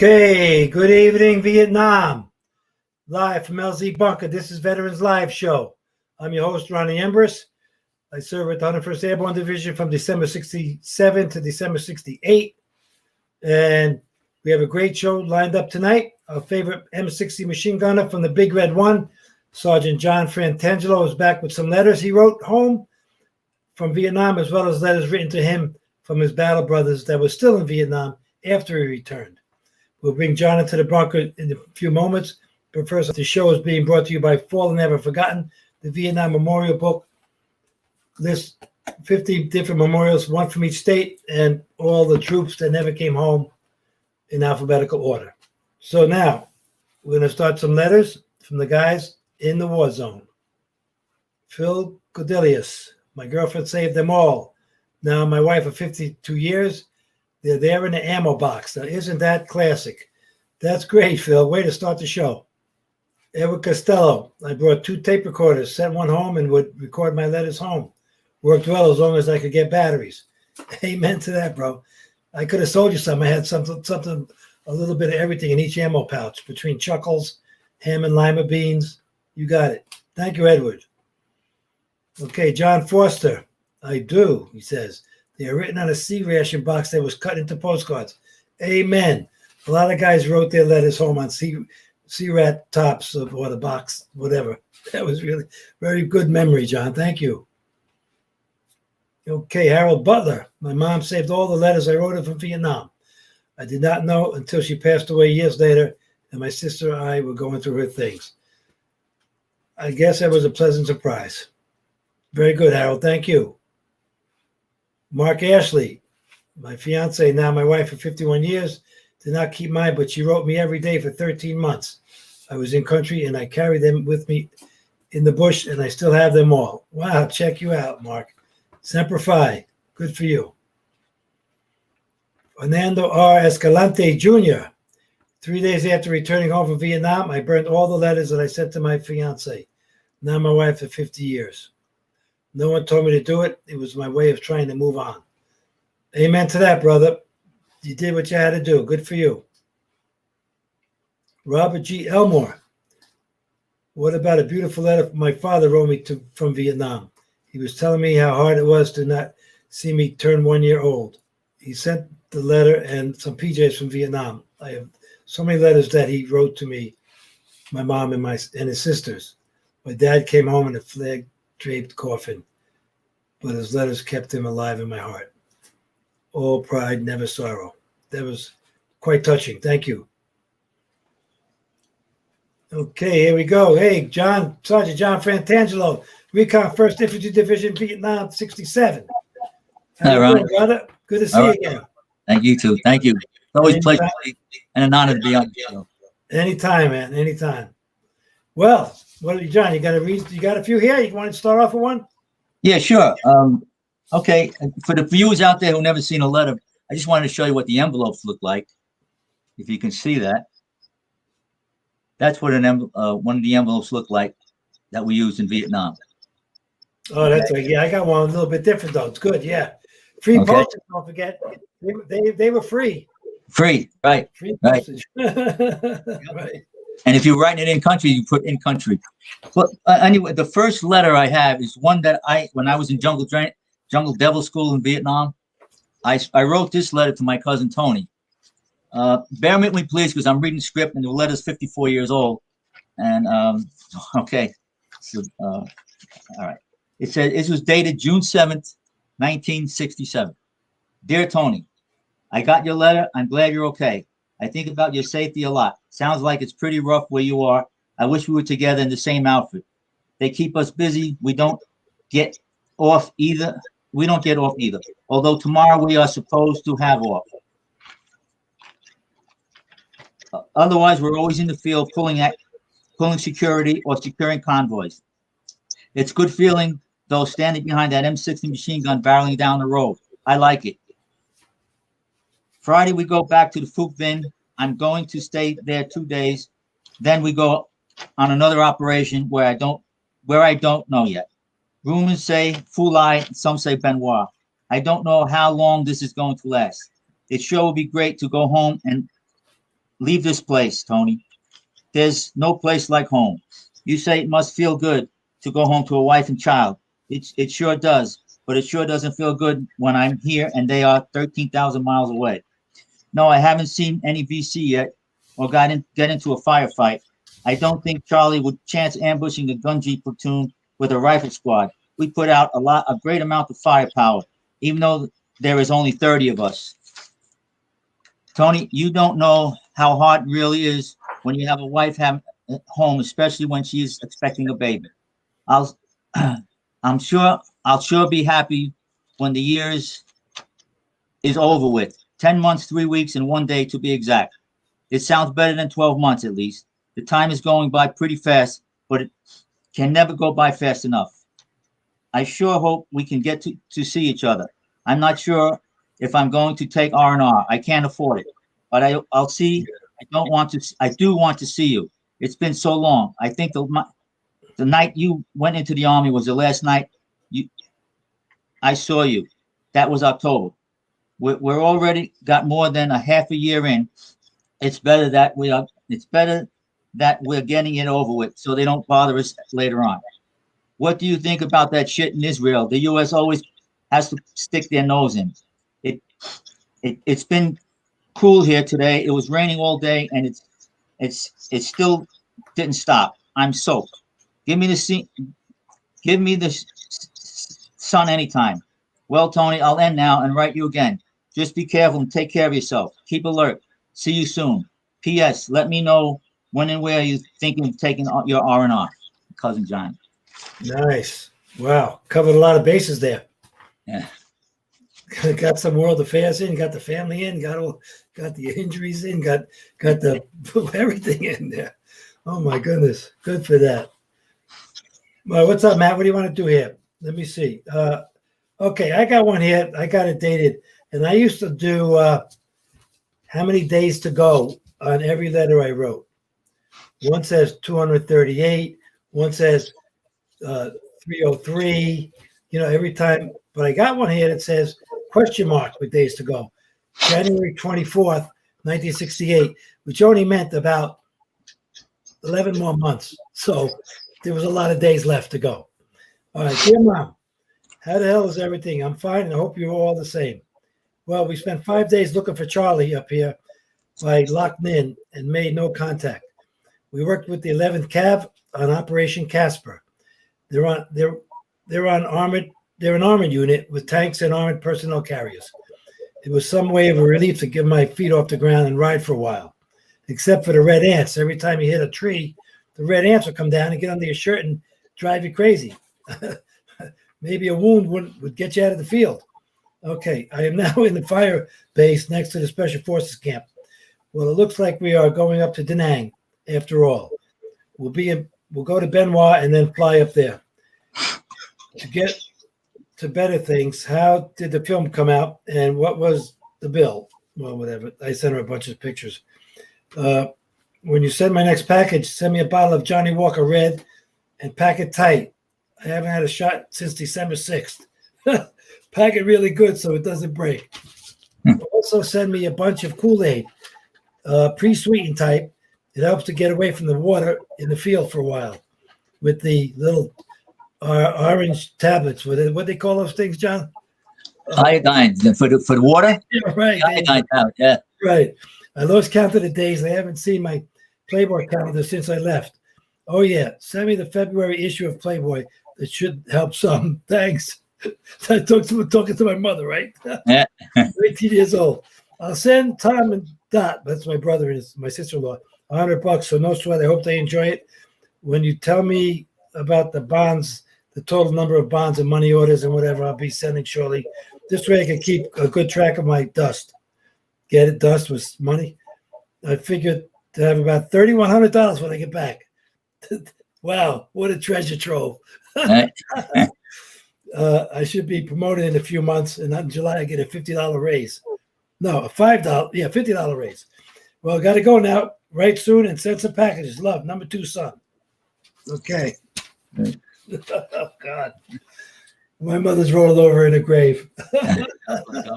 Okay, good evening, Vietnam. Live from LZ Bunker. This is Veterans Live Show. I'm your host, Ronnie Embers. I served with the 101st Airborne Division from December 67 to December 68. And we have a great show lined up tonight. Our favorite M60 machine gunner from the Big Red One, Sergeant John Frantangelo, is back with some letters he wrote home from Vietnam, as well as letters written to him from his battle brothers that were still in Vietnam after he returned. We'll bring John into the bunker in a few moments, but first, the show is being brought to you by Fallen Never Forgotten. The Vietnam Memorial Book lists 50 different memorials, one from each state, and all the troops that never came home in alphabetical order. So now, we're going to start some letters from the guys in the war zone. Phil Cordelius, my girlfriend saved them all. Now, my wife of 52 years, they're there in the ammo box. Now, isn't that classic? That's great, Phil. Way to start the show. Edward Costello, I brought 2 tape recorders, sent one home, and would record my letters home. Worked well as long as I could get batteries. Amen to that, bro. I could have sold you some. I had something, a little bit of everything in each ammo pouch, between chuckles, ham and lima beans. You got it. Thank you, Edward. Okay, John Foster. I do, he says. They are written on a C ration box that was cut into postcards. Amen. A lot of guys wrote their letters home on C-rat tops or the box, whatever. That was really very good memory, John. Thank you. Okay, Harold Butler. My mom saved all the letters I wrote her from Vietnam. I did not know until she passed away years later, and my sister and I were going through her things. I guess that was a pleasant surprise. Very good, Harold. Thank you. Mark Ashley, my fiance, now my wife for 51 years, did not keep mine, but she wrote me every day for 13 months. I was in country, and I carried them with me in the bush, and I still have them all. Wow, check you out, Mark. Semper Fi. Good for you. Fernando R. Escalante Jr. 3 days after returning home from Vietnam, I burned all the letters that I sent to my fiance, now my wife for 50 years. No one told me to do it. It was my way of trying to move on. Amen to that, brother. You did what you had to do. Good for you. Robert G. Elmore. What about a beautiful letter my father wrote me from Vietnam? He was telling me how hard it was to not see me turn 1 year old. He sent the letter and some PJs from Vietnam. I have so many letters that he wrote to me, my mom and his sisters. My dad came home in a flag-draped coffin, but his letters kept him alive in my heart. All pride, never sorrow. That was quite touching. Thank you. Okay, here we go. Hey, Sergeant John Frantangelo, Recon 1st Infantry Division, Vietnam, 67. All right, brother. Good to see you again. Thank you too. Thank you. It's always a pleasure and an honor to be on the show. Anytime, man. Anytime. Well, what are you, John? You got to read. You got a few here. You want to start off with one? Yeah, sure. Okay. For the viewers out there who never seen a letter, I just wanted to show you what the envelopes look like. If you can see that, that's what one of the envelopes look like that we used in Vietnam. Oh, that's yeah. I got one a little bit different though. It's good. Yeah, free postage. Don't forget, they were free. Free, right? Free postage. Right. And if you're writing it in country, you put in country. But anyway, the first letter I have is one that when I was in Jungle Devil School in Vietnam, I wrote this letter to my cousin Tony. Bear with me, please, because I'm reading the script and the letter's 54 years old. And okay, so, all right. It said it was dated June 7th, 1967. Dear Tony, I got your letter. I'm glad you're okay. I think about your safety a lot. Sounds like it's pretty rough where you are. I wish we were together in the same outfit. They keep us busy. We don't get off either. Although tomorrow we are supposed to have off. Otherwise, we're always in the field pulling security or securing convoys. It's good feeling, though, standing behind that M60 machine gun barreling down the road. I like it. Friday, we go back to the Phuc Vinh. I'm going to stay there 2 days. Then we go on another operation where I don't know yet. Rumors say Phu Lai, some say Benoit. I don't know how long this is going to last. It sure would be great to go home and leave this place, Tony. There's no place like home. You say it must feel good to go home to a wife and child. It sure does, but it sure doesn't feel good when I'm here and they are 13,000 miles away. No, I haven't seen any VC yet or get into a firefight. I don't think Charlie would chance ambushing a Gunji platoon with a rifle squad. We put out a great amount of firepower, even though there is only 30 of us. Tony, you don't know how hard it really is when you have a wife at home, especially when she's expecting a baby. I'll sure be happy when the years is over with. 10 months, 3 weeks, and 1 day to be exact. It sounds better than 12 months at least. The time is going by pretty fast, but it can never go by fast enough. I sure hope we can get to see each other. I'm not sure if I'm going to take R&R. I can't afford it, but I'll see. I do want to see you. It's been so long. I think the night you went into the army was the last night I saw you. That was October. We're already got more than a half a year in. It's better that we're getting it over with so they don't bother us later on. What do you think about that shit in Israel? The U.S. always has to stick their nose in. It's been cool here today. It was raining all day, and it still didn't stop. I'm soaked. Give me the sun anytime. Well, Tony, I'll end now and write you again. Just be careful and take care of yourself. Keep alert. See you soon. P.S. Let me know when and where you're thinking of taking your R&R. Cousin John. Nice. Wow. Covered a lot of bases there. Yeah. Got some world affairs in, got the family in, got the injuries in, got the everything in there. Oh my goodness. Good for that. Well, what's up, Matt? What do you want to do here? Let me see. Okay, I got one here. I got it dated. And I used to do how many days to go on every letter I wrote. One says 238. One says 303. Every time. But I got one here that says question mark with days to go. January 24th, 1968, which only meant about 11 more months. So there was a lot of days left to go. All right, dear Mom, how the hell is everything? I'm fine, and I hope you're all the same. Well, we spent 5 days looking for Charlie up here by Loch Ninh and made no contact. We worked with the 11th Cav on Operation Casper. They're an armored unit with tanks and armored personnel carriers. It was some way of a relief to get my feet off the ground and ride for a while, except for the red ants. Every time you hit a tree, the red ants would come down and get under your shirt and drive you crazy. Maybe a wound would get you out of the field. Okay, I am now in the fire base next to the Special Forces camp. Well, it looks like we are going up to Da Nang after all. We'll go to Benoit and then fly up there. To get to better things, how did the film come out and what was the bill? Well, whatever. I sent her a bunch of pictures. When you send my next package, send me a bottle of Johnny Walker Red and pack it tight. I haven't had a shot since December 6th. Pack it really good so it doesn't break. Also send me a bunch of Kool-Aid, pre-sweetened type. It helps to get away from the water in the field for a while with the little orange tablets. What they call those things, John? Iodine for the water? Yeah, right. Iodine tablet, yeah. Right. I lost count of the days. I haven't seen my Playboy calendar since I left. Oh, yeah. Send me the February issue of Playboy. That should help some. Thanks. I'm talking to my mother, right? Yeah. 18 years old. I'll send Tom and Dot, that's my brother and my sister-in-law, $100, so no sweat. I hope they enjoy it. When you tell me about the bonds, the total number of bonds and money orders and whatever, I'll be sending shortly. This way I can keep a good track of my dust. Get it? Dust was money. I figured to have about $3,100 when I get back. Wow, what a treasure trove. I should be promoted in a few months, and in July I get a $50 raise. No, a $5, yeah, $50 raise. Well, got to go now, right soon, and send some packages. Love, number 2 son. Okay. Oh, God. My mother's rolled over in a grave. God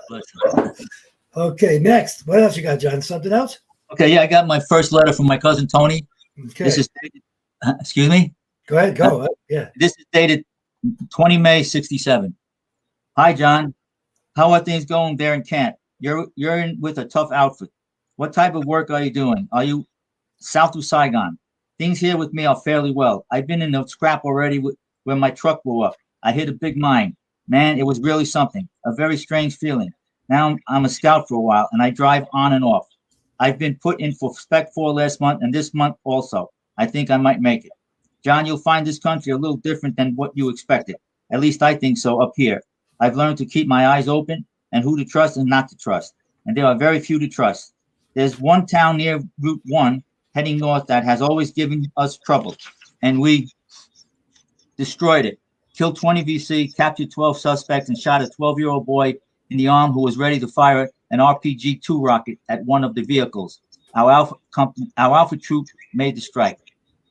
bless you. Okay, next. What else you got, John? Something else? Okay, yeah, I got my first letter from my cousin Tony. Okay. This is dated, excuse me? Go ahead. Go. Yeah. This is dated 20 May 67. Hi, John. How are things going there in Kent? You're in with a tough outfit. What type of work are you doing? Are you south of Saigon? Things here with me are fairly well. I've been in a scrap already where my truck blew up. I hit a big mine. Man, it was really something. A very strange feeling. Now I'm a scout for a while, and I drive on and off. I've been put in for Spec 4 last month and this month also. I think I might make it. John, you'll find this country a little different than what you expected. At least I think so up here. I've learned to keep my eyes open and who to trust and not to trust. And there are very few to trust. There's one town near Route 1 heading north that has always given us trouble. And we destroyed it. Killed 20 VC, captured 12 suspects, and shot a 12-year-old boy in the arm who was ready to fire an RPG-2 rocket at one of the vehicles. Our Alpha troop made the strike.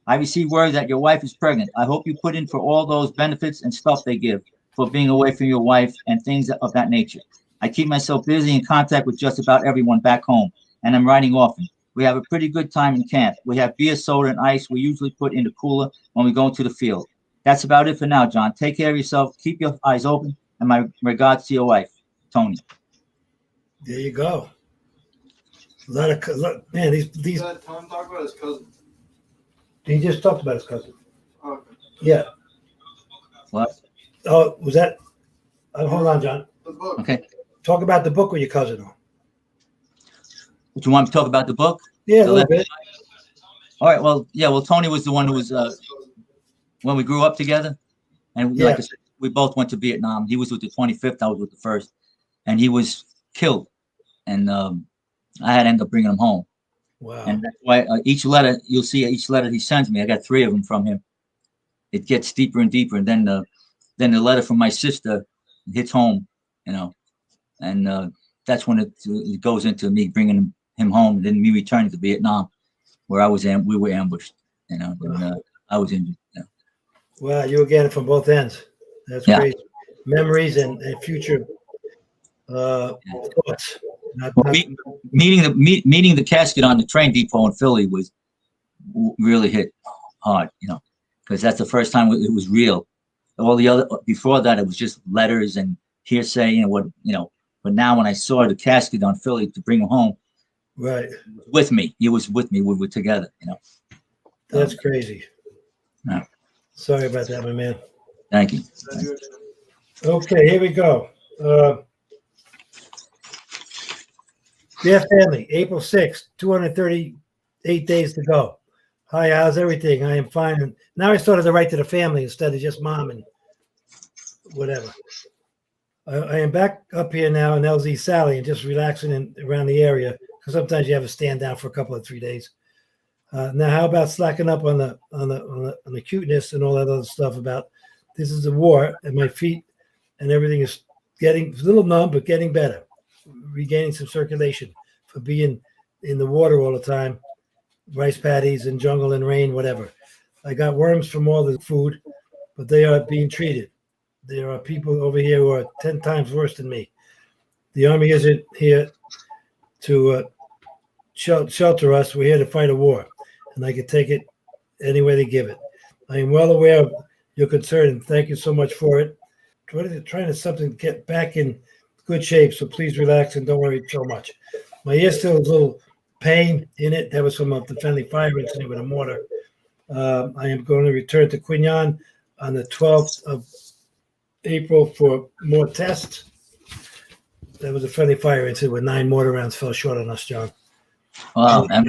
I received word that your wife is pregnant. I hope you put in for all those benefits and stuff they give for being away from your wife and things of that nature. I keep myself busy in contact with just about everyone back home, and I'm writing often. We have a pretty good time in camp. We have beer, soda, and ice we usually put in the cooler when we go into the field. That's about it for now, John. Take care of yourself. Keep your eyes open, and my regards to your wife, Tony. There you go. Man, these. Tom talk about his cousin. He just talked about his cousin. Oh, okay. Yeah. What? Oh, was that? Hold on, John. The book. Okay. Talk about the book with your cousin. Do you want me to talk about the book? Yeah, a little bit. All right. Well, yeah. Well, Tony was the one who was when we grew up together, and like I said, we both went to Vietnam. He was with the 25th. I was with the 1st, and he was killed, and I had to end up bringing him home. Wow. And that's why each letter, you'll see each letter he sends me, I got 3 of them from him. It gets deeper and deeper. And then the letter from my sister hits home, you know, and that's when it goes into me bringing him home, and then me returning to Vietnam, where we were ambushed, you know, and I was injured. You know. Wow, you were getting it from both ends. That's great. Memories and future thoughts. Meeting the casket on the train depot in Philly was really hit hard, you know, because that's the first time it was real. All the other before that, it was just letters and hearsay, you know. But now when I saw the casket on Philly to bring him home, right, with me, he was with me. We were together, you know. That's crazy. No. Sorry about that, my man. Thank you. Okay, here we go. Dear family, April 6th, 238 days to go. Hi, how's everything? I am fine. And now I started to write to the family instead of just mom and whatever. I am back up here now in LZ Sally and just relaxing around the area, because sometimes you have to stand down for a couple of 3 days. Now, how about slacking up on the cuteness and all that other stuff about this is the war, and my feet and everything is getting a little numb, but getting better. Regaining some circulation for being in the water all the time, rice paddies and jungle and rain, whatever. I got worms from all the food, but they are being treated. There are people over here who are 10 times worse than me. The army isn't here to shelter us. We're here to fight a war, and I can take it any way they give it. I am well aware of your concern, and thank you so much for it. Trying to get back in good shape, so please relax and don't worry so much. My ear still has a little pain in it. That was from the friendly fire incident with a mortar. I am going to return to Queen Yan on the 12th of April for more tests. That was a friendly fire incident where 9 mortar rounds fell short on us, John. Wow. I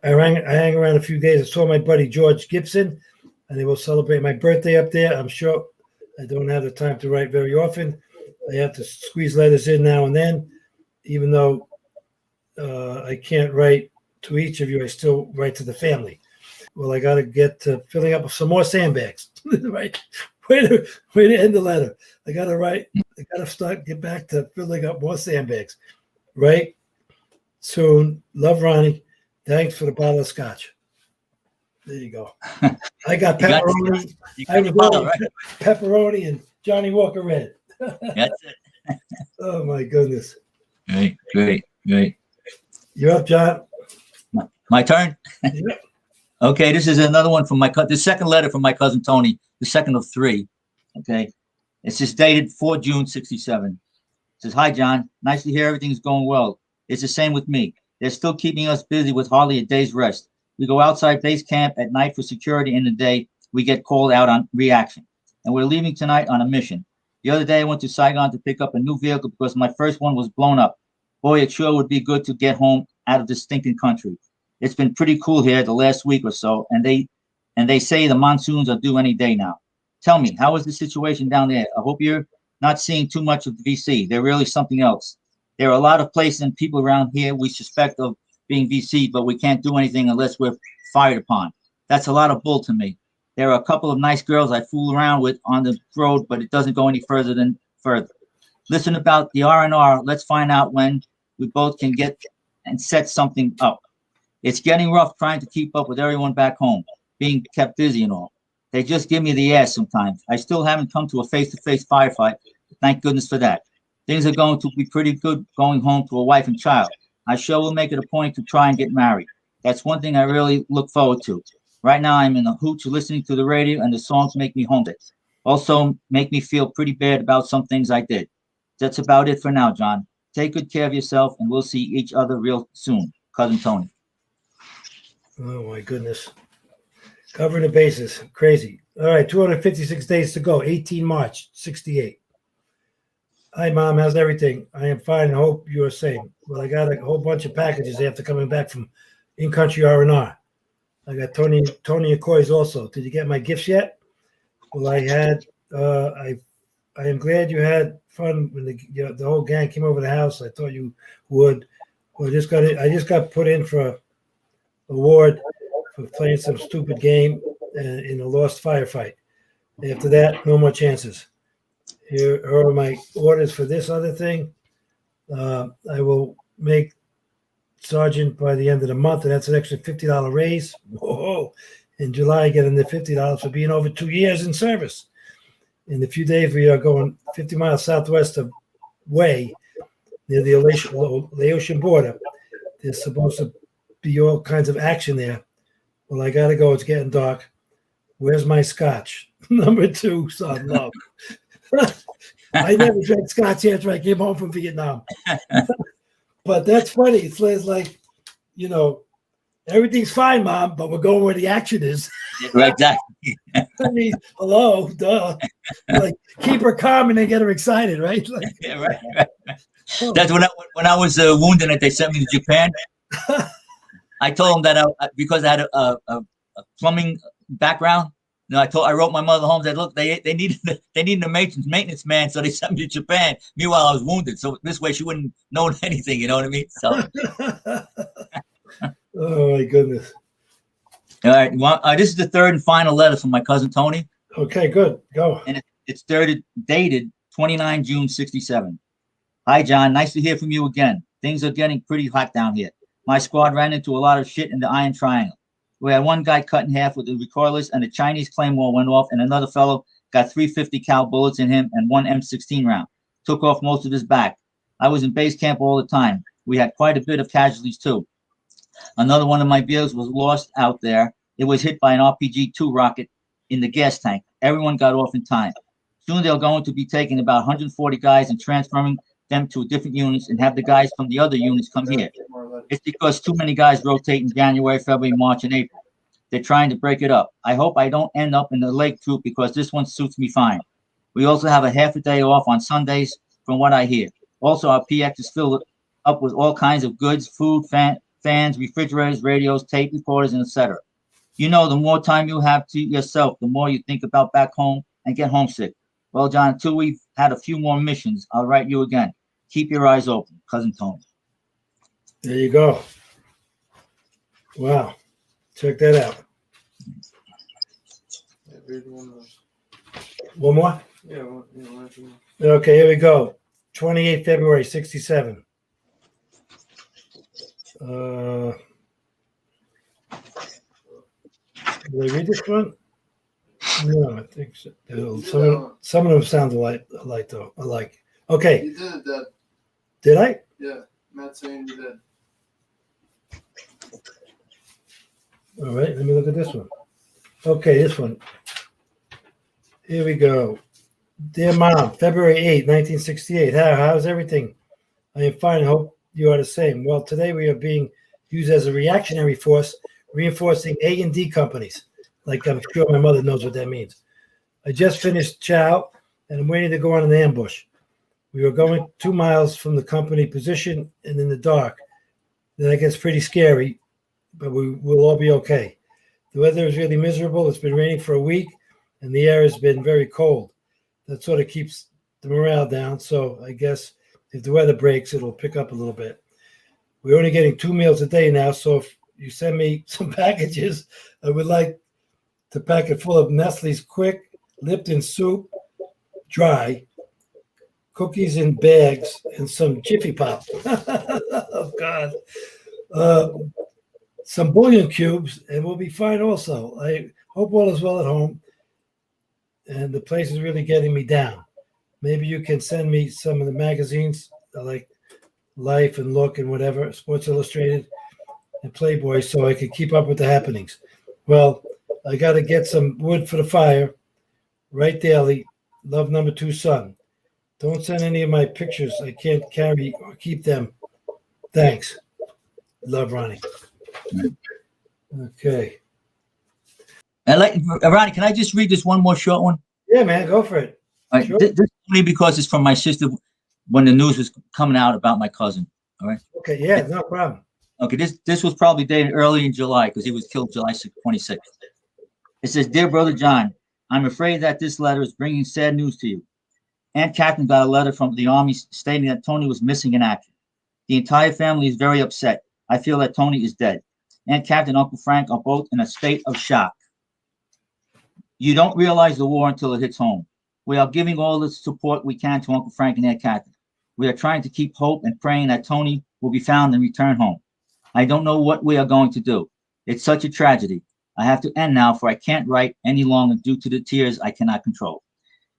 hang around a few days. I saw my buddy George Gibson, and they will celebrate my birthday up there. I'm sure I don't have the time to write very often. I have to squeeze letters in now and then, even though I can't write to each of you. I still write to the family. Well, I got to get to filling up some more sandbags. Right, way to end the letter. I got to write. I got to get back to filling up more sandbags. Right, soon. Love, Ronnie. Thanks for the bottle of scotch. There you go. I got pepperoni. Pepperoni and Johnny Walker Red. That's it. Oh my goodness. Great. You're up, John. My turn? Yeah. Okay, this is another one from the second letter from my cousin Tony, the second of three. Okay. It's just dated 4 June 67. It says, "Hi, John. Nice to hear everything's going well. It's the same with me. They're still keeping us busy with hardly a day's rest. We go outside base camp at night for security. In the day, we get called out on reaction. And we're leaving tonight on a mission. The other day, I went to Saigon to pick up a new vehicle because my first one was blown up. Boy, it sure would be good to get home out of this stinking country. It's been pretty cool here the last week or so, and they say the monsoons are due any day now. Tell me, how is the situation down there? I hope you're not seeing too much of the VC. They're really something else. There are a lot of places and people around here we suspect of being VC, but we can't do anything unless we're fired upon. That's a lot of bull to me. There are a couple of nice girls I fool around with on the road, but it doesn't go any further than further. Listen about the R&R. Let's find out when we both can get and set something up. It's getting rough trying to keep up with everyone back home, being kept busy and all. They just give me the ass sometimes. I still haven't come to a face-to-face firefight. Thank goodness for that. Things are going to be pretty good going home to a wife and child. I sure will make it a point to try and get married. That's one thing I really look forward to. Right now, I'm in a hooch listening to the radio, and the songs make me homesick. Also, make me feel pretty bad about some things I did. That's about it for now, John. Take good care of yourself, and we'll see each other real soon. Cousin Tony." Oh my goodness. Covering the bases. Crazy. All right, 256 days to go. 18 March, 68. "Hi, Mom. How's everything? I am fine and hope you are same. Well, I got a whole bunch of packages after coming back from in-country R&R. I got Tony Accoy's also. Did you get my gifts yet? Well, I had. I am glad you had fun when the whole gang came over the house. I thought you would. Well, I just got put in for a award for playing some stupid game in a lost firefight. After that, no more chances. Here are my orders for this other thing. I will make sergeant by the end of the month, and that's an extra $50 raise. Whoa! In July, I get another $50 for being over 2 years in service. In a few days, we are going 50 miles southwest of Way, near the Laotian border. There's supposed to be all kinds of action there. Well, I gotta go. It's getting dark. Where's my scotch? Number 2, son, love." I never drank scotch after I came home from Vietnam. But that's funny. It's like, everything's fine, Mom, but we're going where the action is. Right, exactly. I mean, hello, duh. Like, keep her calm and then get her excited, right? Like, Yeah, right. That's when I was wounded and they sent me to Japan. I told them that because I had a plumbing background. I wrote my mother home. Said, look, they needed a maintenance man, so they sent me to Japan. Meanwhile, I was wounded, so this way she wouldn't know anything. You know what I mean? So. Oh my goodness. All right. Well, this is the third and final letter from my cousin Tony. Okay, good. Go. And it's dated 29 June 67. "Hi, John. Nice to hear from you again. Things are getting pretty hot down here. My squad ran into a lot of shit in the Iron Triangle. We had one guy cut in half with a recoilless, and a Chinese claymore went off, and another fellow got 350 cal bullets in him and one M16 round. Took off most of his back. I was in base camp all the time. We had quite a bit of casualties too. Another one of my vehicles was lost out there. It was hit by an RPG-2 rocket in the gas tank. Everyone got off in time. Soon they're going to be taking about 140 guys and transferring them to different units and have the guys from the other units come here. It's because too many guys rotate in January, February, March, and April. They're trying to break it up. I hope I don't end up in the Lake Troop because this one suits me fine. We also have a half a day off on Sundays from what I hear. Also, our PX is filled up with all kinds of goods, food, fans, refrigerators, radios, tape recorders, and etc. The more time you have to yourself, the more you think about back home and get homesick. Well, John, until we've had a few more missions, I'll write you again. Keep your eyes open, Cousin Tony. There you go. Wow. Check that out. Yeah, read one more. One more? Yeah, one more. Okay, here we go. 28 February, 67. Did I read this one? No, I think so. Some of them sound alike though. Okay. You did it, Dad. Did I? Yeah, Matt's saying you did. All right, let me look at this one. Okay, this one. Here we go. Dear Mom, February 8, 1968. How's everything? I am fine. I hope you are the same. Well, today we are being used as a reactionary force, reinforcing A and D companies. Like I'm sure my mother knows what that means. I just finished chow, and I'm waiting to go on an ambush. We were going 2 miles from the company position and in the dark. Then it gets pretty scary, but we'll all be okay. The weather is really miserable. It's been raining for a week, and the air has been very cold. That sort of keeps the morale down. So I guess if the weather breaks, it'll pick up a little bit. We're only getting 2 meals a day now. So if you send me some packages, I would like to pack it full of Nestle's Quick, Lipton soup, dry, cookies in bags, and some Jiffy Pop. Oh, God. Some bouillon cubes, and we'll be fine also. I hope all is well at home. And the place is really getting me down. Maybe you can send me some of the magazines like Life and Look and whatever, Sports Illustrated and Playboy, so I could keep up with the happenings. Well, I got to get some wood for the fire. Write daily. Love number 2, son. Don't send any of my pictures. I can't carry or keep them. Thanks. Love, Ronnie. Okay. Ronnie, can I just read this one more short one? Yeah, man, go for it. All right. Sure. This is only because it's from my sister when the news was coming out about my cousin. All right. Okay, yeah, no problem. Okay, this was probably dated early in July because he was killed July 26th. It says, Dear Brother John, I'm afraid that this letter is bringing sad news to you. Aunt Catherine got a letter from the Army stating that Tony was missing in action. The entire family is very upset. I feel that Tony is dead. Aunt Catherine and Uncle Frank are both in a state of shock. You don't realize the war until it hits home. We are giving all the support we can to Uncle Frank and Aunt Catherine. We are trying to keep hope and praying that Tony will be found and return home. I don't know what we are going to do. It's such a tragedy. I have to end now, for I can't write any longer due to the tears I cannot control.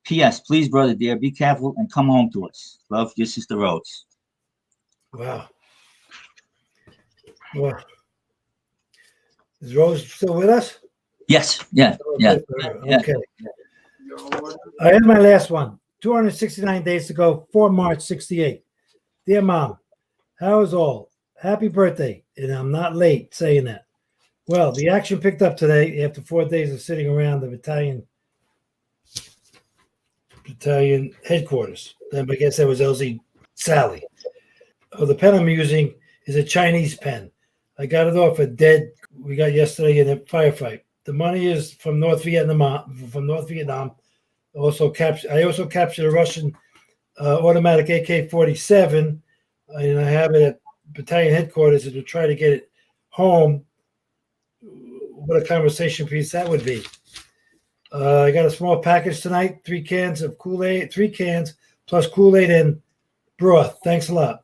P.S. Please, brother dear, be careful and come home to us. Love, your sister Rose. Wow. Well, is Rose still with us? Yes. Yeah. Yeah. Okay. I had my last one. 269 days to go, 4 March 68. Dear Mom, how is all? Happy birthday. And I'm not late saying that. Well, the action picked up today after 4 days of sitting around the battalion headquarters. Then I guess that was LZ Sally. Oh, the pen I'm using is a Chinese pen. I got it off a dead we got yesterday in a firefight. The money is from North Vietnam. I also captured a Russian automatic AK-47, and I have it at battalion headquarters to try to get it home. What a conversation piece that would be. I got a small package tonight, 3 cans of Kool-Aid, 3 cans plus Kool-Aid and broth. Thanks a lot.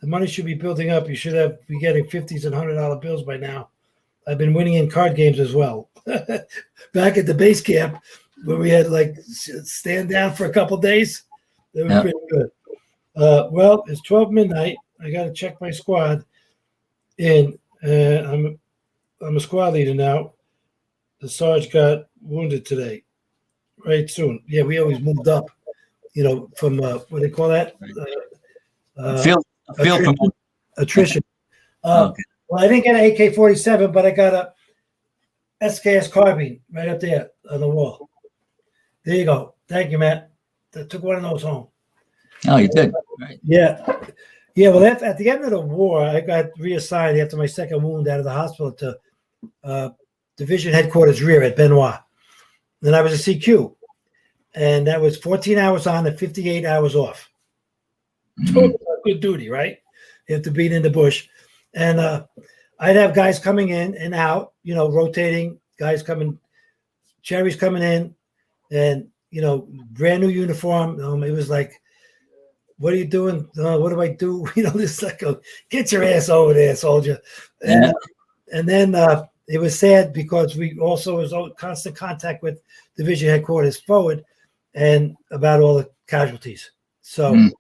The money should be building up. You should be getting $50s and $100 bills by now. I've been winning in card games as well. Back at the base camp, where we had like stand down for a couple days, that was pretty good. Well, it's 12 midnight. I got to check my squad in. I'm a squad leader now. The Sarge got wounded today, right soon. Yeah, we always moved up, from what do they call that? Attrition. Okay. Well, I didn't get an AK-47, but I got a SKS carbine right up there on the wall. There you go. Thank you, Matt. I took one of those home. Oh, you did. Right. Yeah. Well, at the end of the war, I got reassigned after my second wound out of the hospital to division headquarters rear at Benoit. Then I was a CQ, and that was 14 hours on and 58 hours off. Total good duty, right? You have to beat in the bush. And I'd have guys coming in and out, rotating, guys coming, Cherries coming in, and, brand new uniform. It was like, what are you doing? What do I do? This like, get your ass over there, soldier. And, and then it was sad because we also was in constant contact with division headquarters forward and about all the casualties. So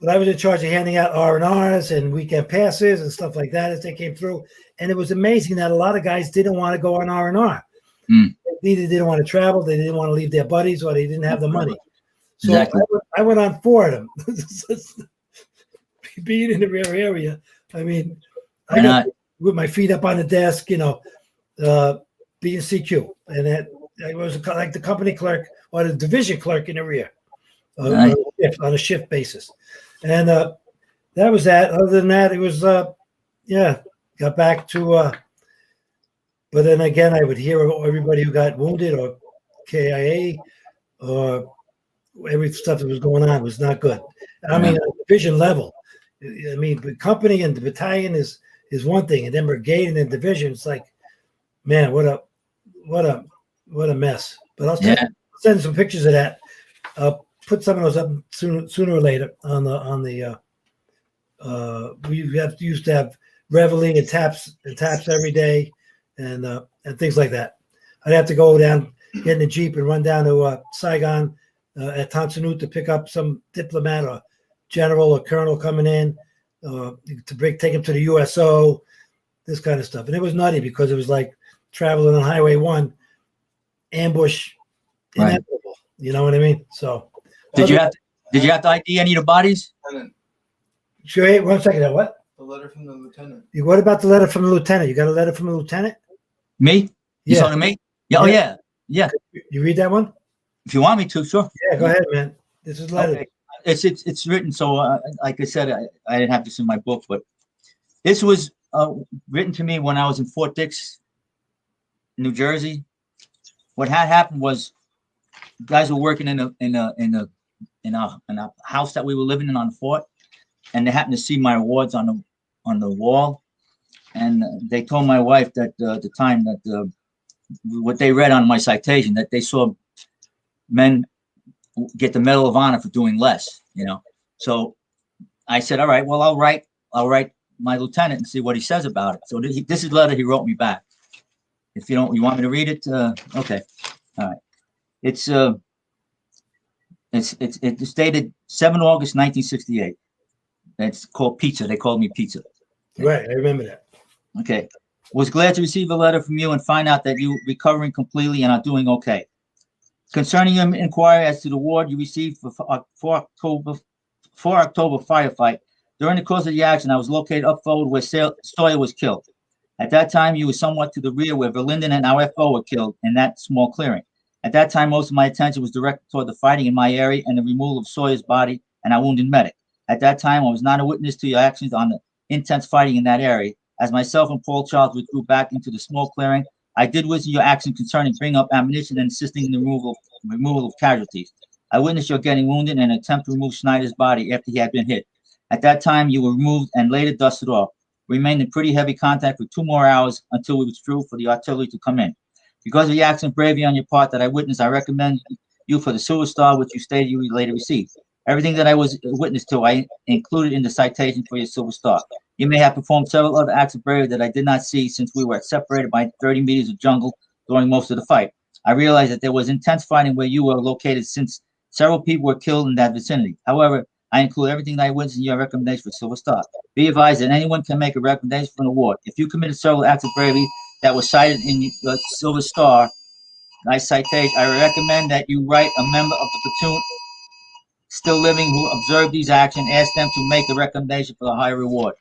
But I was in charge of handing out R&Rs and weekend passes and stuff like that as they came through. And it was amazing that a lot of guys didn't want to go on R&R. Mm. They either didn't want to travel, they didn't want to leave their buddies, or they didn't have the money. So Exactly. I went on 4 of them. Being in the rear area, I mean, I got with my feet up on the desk, being CQ. And that I was like the company clerk or the division clerk in the rear on a shift basis. And that was that. Other than that, it was, got back to, but then again, I would hear everybody who got wounded or KIA or every stuff that was going on was not good. I mean, at division level, I mean, the company and the battalion is one thing, and then brigade and then division, it's like, man, what a mess. But I'll send some pictures of that. I'll put some of those up sooner or later on the we used to have reveille and taps every day and things like that. I'd have to go down, get in the Jeep and run down to Saigon at Tansanut to pick up some diplomat or general or colonel coming in take him to the USO, this kind of stuff. And it was nutty because it was like traveling on Highway 1, ambush, inevitable. You know what I mean? So did you have to ID any of the bodies? Sure. Wait 1 second. What? The letter from the lieutenant. What about the letter from the lieutenant? You got a letter from the lieutenant? Me? You Yeah. talking to me? Yeah. Oh yeah. Yeah. You read that one? If you want me to, sure. Yeah, go ahead, man. This is letter. Okay. It's written. So like I said, I didn't have this in my book, but this was written to me when I was in Fort Dix, New Jersey. What had happened was guys were working in a house that we were living in on the fort, and they happened to see my awards on the wall, and they told my wife that at the time that what they read on my citation, that they saw men get the Medal of Honor for doing less, So I said, all right, well, I'll write my lieutenant and see what he says about it. So this is the letter he wrote me back. If you want me to read it, okay, all right. It's dated 7 August 1968. It's called Pizza. They called me Pizza. Right, I remember that. Okay. Was glad to receive a letter from you and find out that you recovering completely and are doing okay. Concerning your inquiry as to the award you received for October firefight, during the course of the action, I was located up forward where Sawyer was killed. At that time, you were somewhat to the rear where Verlinden and our FO were killed in that small clearing. At that time, most of my attention was directed toward the fighting in my area and the removal of Sawyer's body and our wounded medic. At that time, I was not a witness to your actions on the intense fighting in that area. As myself and Paul Charles withdrew back into the small clearing, I did witness your action concerning bringing up ammunition and assisting in the removal of casualties. I witnessed your getting wounded and an attempt to remove Schneider's body after he had been hit. At that time, you were removed and later dusted off. Remained in pretty heavy contact for 2 more hours until we withdrew for the artillery to come in. Because of the action of bravery on your part that I witnessed, I recommend you for the Silver Star, which you stated you later received. Everything that I was witness to, I included in the citation for your Silver Star. You may have performed several other acts of bravery that I did not see since we were separated by 30 meters of jungle during most of the fight. I realized that there was intense fighting where you were located since several people were killed in that vicinity. However, I include everything that I witnessed in your recommendation for Silver Star. Be advised that anyone can make a recommendation for an award. If you committed several acts of bravery that were cited in your Silver Star, I recommend that you write a member of the platoon still living who observed these actions, ask them to make the recommendation for the higher reward.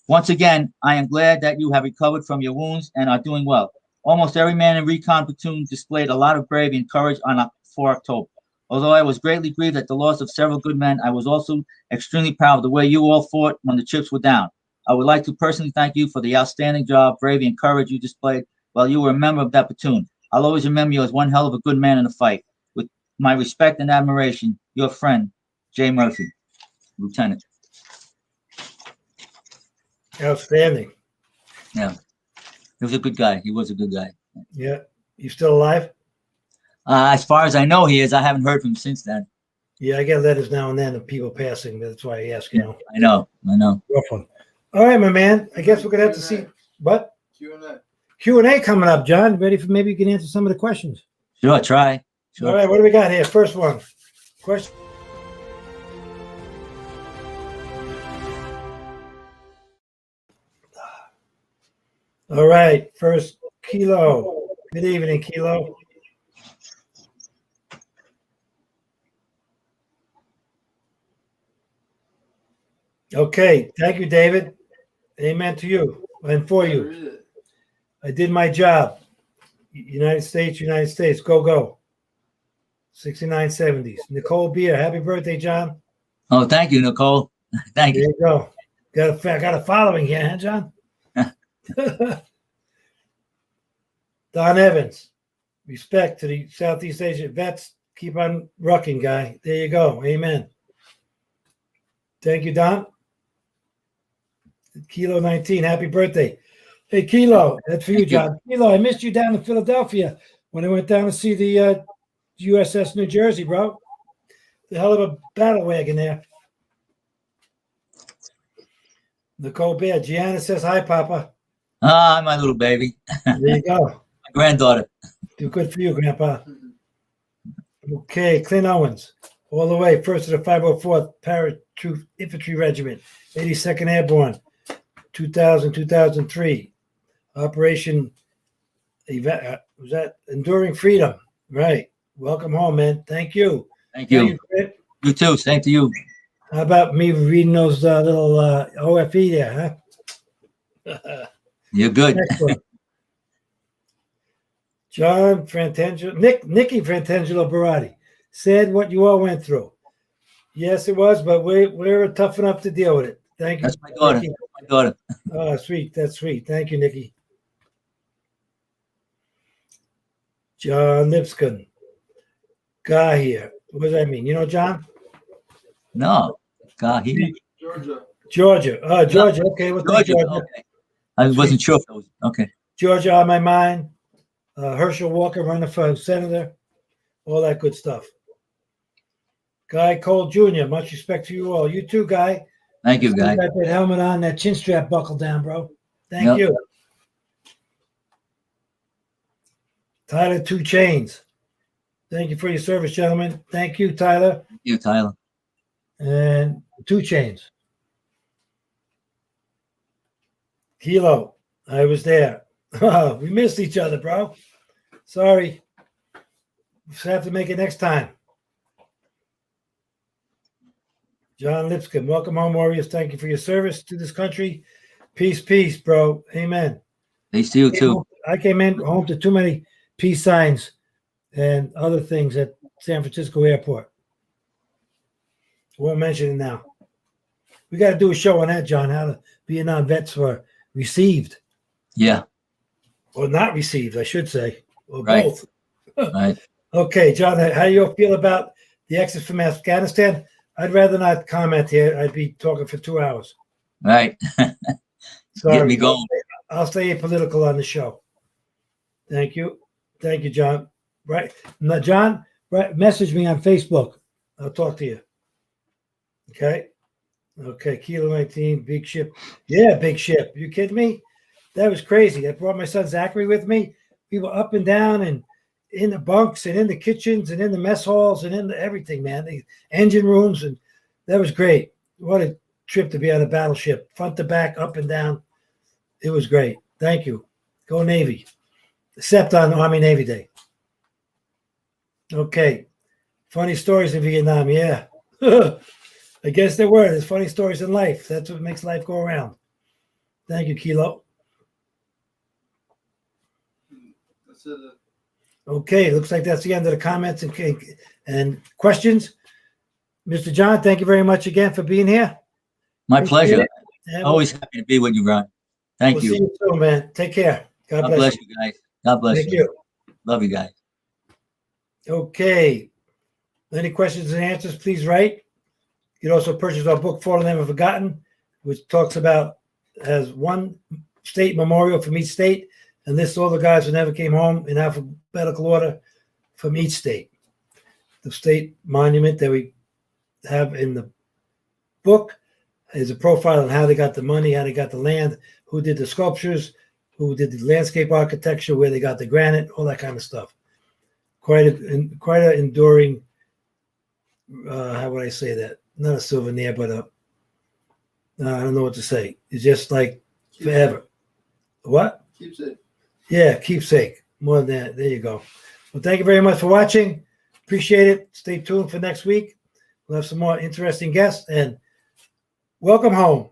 Once again, I am glad that you have recovered from your wounds and are doing well. Almost every man in recon platoon displayed a lot of bravery and courage on 4 October. Although I was greatly grieved at the loss of several good men, I was also extremely proud of the way you all fought when the chips were down. I would like to personally thank you for the outstanding job, bravery, and courage you displayed while you were a member of that platoon. I'll always remember you as one hell of a good man in the fight. With my respect and admiration, your friend, Jay Murphy, Lieutenant. Outstanding. Yeah. He was a good guy. He was a good guy. Yeah. You still alive? As far as I know, he is. I haven't heard from him since then. Yeah, I get letters now and then of people passing. That's why I ask, I know. Rough one. All right, my man. I guess we're going to have to see. What? Q&A. Q&A coming up, John. Ready for maybe you can answer some of the questions? Sure, try. Sure. All right, what do we got here? First one. Question. All right, first Kilo. Good evening, Kilo. Okay, thank you, David. Amen to you and for you. Read it. I did my job. United States, go, go. 6970s. Nicole Beer, happy birthday, John. Oh, thank you, Nicole. Thank There you. you go. Got a following here, huh, John? Don Evans, respect to the Southeast Asian vets. Keep on rucking, guy. There you go. Amen. Thank you, Don. Kilo 19, happy birthday. Hey, Kilo, that's for you, Thank you. John. Kilo, I missed you down in Philadelphia when I went down to see the USS New Jersey, bro. The hell of a battle wagon there. Nicole Bear, Gianna says hi, Papa. Ah, my little baby. There you go. My granddaughter. Do good for you, Grandpa. Okay, Clint Owens, all the way, first to the 504th Paratroop Infantry Regiment, 82nd Airborne, 2000, 2003. Operation, was that Enduring Freedom? Right. Welcome home, man. Thank you. Thank you. Clint. You too. Same to you. How about me reading those little OFE there, huh? You're good. Excellent. John Frantangelo, Nikki Frantangelo Barati said what you all went through. Yes, it was, but we're tough enough to deal with it. Thank you. That's my daughter. Nikki. My daughter. Oh, sweet. That's sweet. Thank you, Nikki. John Lipscomb. Guy here. What does that mean? You know, John? No. God, he. Georgia. Georgia. Georgia. Okay. Well, thank Georgia. Georgia. Okay. I wasn't sure if it was okay. Georgia on my mind. Herschel Walker running for senator. All that good stuff. Guy Cole Jr., much respect to you all. You too, Guy. Thank you, guy. Got that helmet on, that chin strap buckled down, bro. Thank Yep. you. Tyler Two Chains. Thank you for your service, gentlemen. Thank you, Tyler. Thank you, Tyler. And Two Chains. Kilo. I was there. We missed each other, bro. Sorry. We'll have to make it next time. John Lipscomb, welcome home, Warriors. Thank you for your service to this country. Peace, peace, bro. Amen. Peace to you too. I came in home to too many peace signs and other things at San Francisco Airport. Won't mention it now. We got to do a show on that, John, how the Vietnam vets were received Yeah. or not received, I should say, or Right. both. Right. Okay, John, how do you feel about the exit from Afghanistan? I'd rather not comment here. I'd be talking for 2 hours. Right. Sorry. Get me going. I'll stay apolitical on the show. Thank you. Thank you, John. Right. Now, John, right, message me on Facebook. I'll talk to you. Okay. Okay. Kilo 19, big ship. Yeah, big ship. You kidding me? That was crazy. I brought my son Zachary with me. We were up and down and in the bunks and in the kitchens and in the mess halls and in the everything, man. The engine rooms. And that was great. What a trip to be on a battleship, front to back, up and down. It was great. Thank you. Go Navy. Except on Army Navy Day. Okay. Funny stories in Vietnam. Yeah. I guess there were. There's funny stories in life. That's what makes life go around. Thank you, Kilo. That's it. Okay. Looks like that's the end of the comments and questions. Mr. John, thank you very much again for being here. My Appreciate pleasure. it. And Always happy to be with you, Ron. Thank we'll you. see you soon, man. Take care. God God bless bless you guys. God bless Thank you. you. Love you guys. Okay. Any questions and answers, please write. You can also purchase our book, Fallen Never Forgotten, which talks about as one state memorial from each state, and lists all the guys who never came home in alphabetical order from each state. The state monument that we have in the book is a profile on how they got the money, how they got the land, who did the sculptures, who did the landscape architecture, where they got the granite, all that kind of stuff. Quite an enduring, how would I say that? Not a souvenir, but I don't know what to say. It's just like forever. What? Keepsake. Yeah, keepsake. More than that. There you go. Well, thank you very much for watching. Appreciate it. Stay tuned for next week. We'll have some more interesting guests, and welcome home.